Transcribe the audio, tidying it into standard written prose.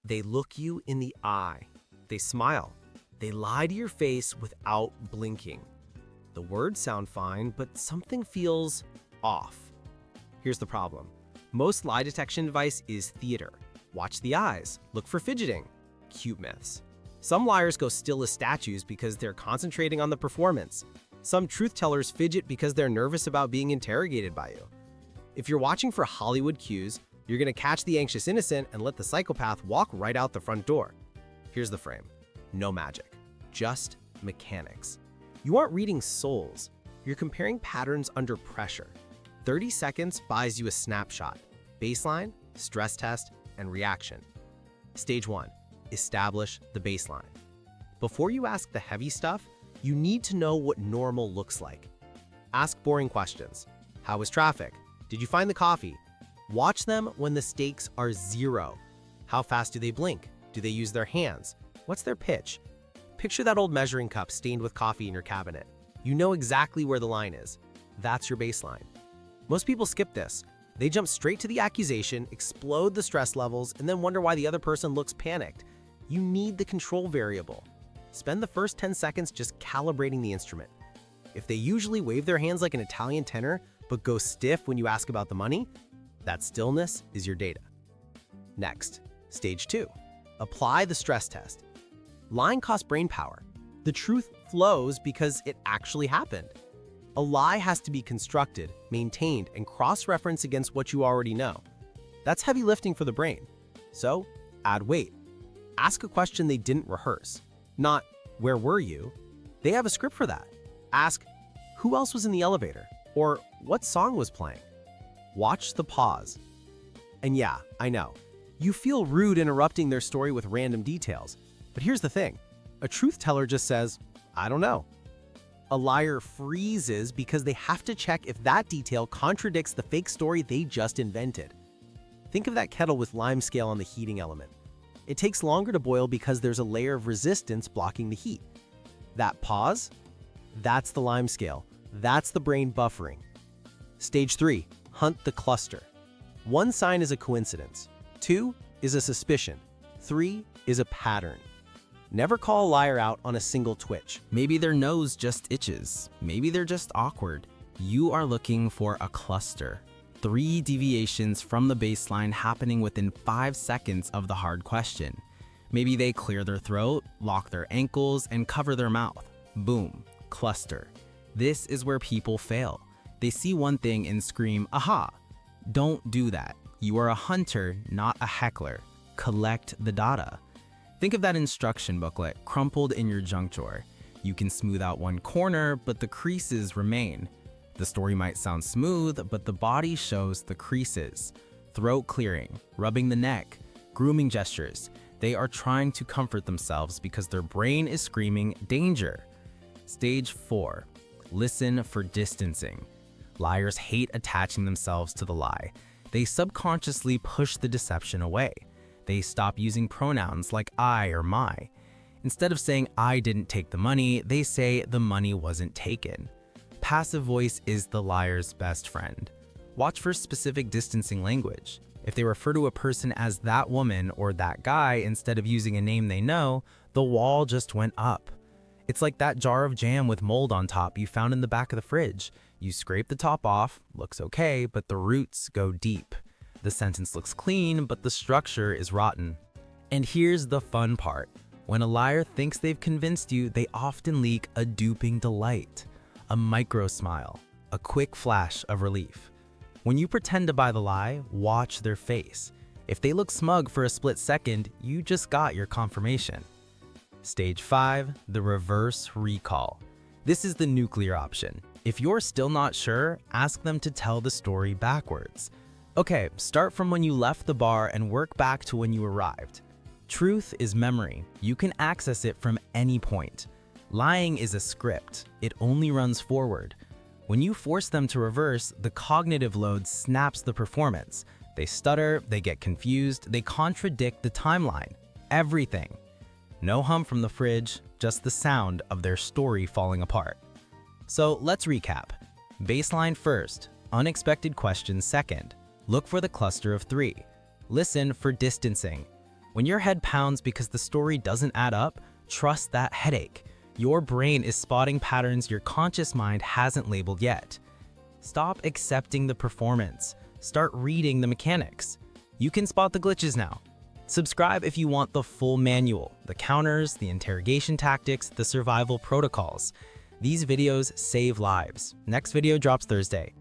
They look you in the eye. They smile. They lie to your face without blinking. The words sound fine, but something feels off. Here's the problem. Most lie detection advice is theater. Watch the eyes. Look for fidgeting. Cute myths. Some liars go still as statues because they're concentrating on the performance. Some truth tellers fidget because they're nervous about being interrogated by you. If you're watching for Hollywood cues, you're going to catch the anxious innocent and let the psychopath walk right out the front door. Here's the frame. No magic. Just mechanics. You aren't reading souls. You're comparing patterns under pressure. 30 seconds buys you a snapshot. Baseline, stress test, and reaction. Stage 1. Establish the baseline. Before you ask the heavy stuff, you need to know what normal looks like. Ask boring questions. How was traffic? Did you find the coffee? Watch them when the stakes are 0. How fast do they blink? Do they use their hands? What's their pitch? Picture that old measuring cup stained with coffee in your cabinet. You know exactly where the line is. That's your baseline. Most people skip this. They jump straight to the accusation, explode the stress levels, and then wonder why the other person looks panicked. You need the control variable. Spend the first 10 seconds just calibrating the instrument. If they usually wave their hands like an Italian tenor, but go stiff when you ask about the money, that stillness is your data. Next, stage 2. Apply the stress test. Lying costs brain power. The truth flows because it actually happened. A lie has to be constructed, maintained, and cross-referenced against what you already know. That's heavy lifting for the brain. So, add weight. Ask a question they didn't rehearse. Not, where were you? They have a script for that. Ask, who else was in the elevator? Or, what song was playing? Watch the pause. And yeah, I know. You feel rude interrupting their story with random details. But here's the thing. A truth teller just says, I don't know. A liar freezes because they have to check if that detail contradicts the fake story they just invented. Think of that kettle with lime scale on the heating element. It takes longer to boil because there's a layer of resistance blocking the heat. That pause, that's the lime scale. That's the brain buffering. Stage 3, hunt the cluster. 1 sign is a coincidence. 2 is a suspicion. 3 is a pattern. Never call a liar out on a single twitch. Maybe their nose just itches. Maybe they're just awkward. You are looking for a cluster. 3 deviations from the baseline happening within 5 seconds of the hard question. Maybe they clear their throat, lock their ankles, and cover their mouth. Boom, cluster. This is where people fail. They see one thing and scream, aha. Don't do that. You are a hunter, not a heckler. Collect the data. Think of that instruction booklet crumpled in your junk drawer. You can smooth out one corner, but the creases remain. The story might sound smooth, but the body shows the creases. Throat clearing, rubbing the neck, grooming gestures. They are trying to comfort themselves because their brain is screaming danger. Stage 4. Listen for distancing. Liars hate attaching themselves to the lie. They subconsciously push the deception away. They stop using pronouns like I or my. Instead of saying I didn't take the money, they say the money wasn't taken. Passive voice is the liar's best friend. Watch for specific distancing language. If they refer to a person as that woman or that guy instead of using a name they know, the wall just went up. It's like that jar of jam with mold on top you found in the back of the fridge. You scrape the top off, looks okay, but the roots go deep. The sentence looks clean, but the structure is rotten. And here's the fun part. When a liar thinks they've convinced you, they often leak a duping delight, a micro smile, a quick flash of relief. When you pretend to buy the lie, watch their face. If they look smug for a split second, you just got your confirmation. Stage 5, the reverse recall. This is the nuclear option. If you're still not sure, ask them to tell the story backwards. Okay, start from when you left the bar and work back to when you arrived. Truth is memory. You can access it from any point. Lying is a script. It only runs forward. When you force them to reverse, the cognitive load snaps the performance. They stutter, they get confused, they contradict the timeline. Everything. No hum from the fridge, just the sound of their story falling apart. So let's recap. Baseline first, unexpected questions second. Look for the cluster of 3. Listen for distancing. When your head pounds because the story doesn't add up, trust that headache. Your brain is spotting patterns your conscious mind hasn't labeled yet. Stop accepting the performance. Start reading the mechanics. You can spot the glitches now. Subscribe if you want the full manual, the counters, the interrogation tactics, the survival protocols. These videos save lives. Next video drops Thursday.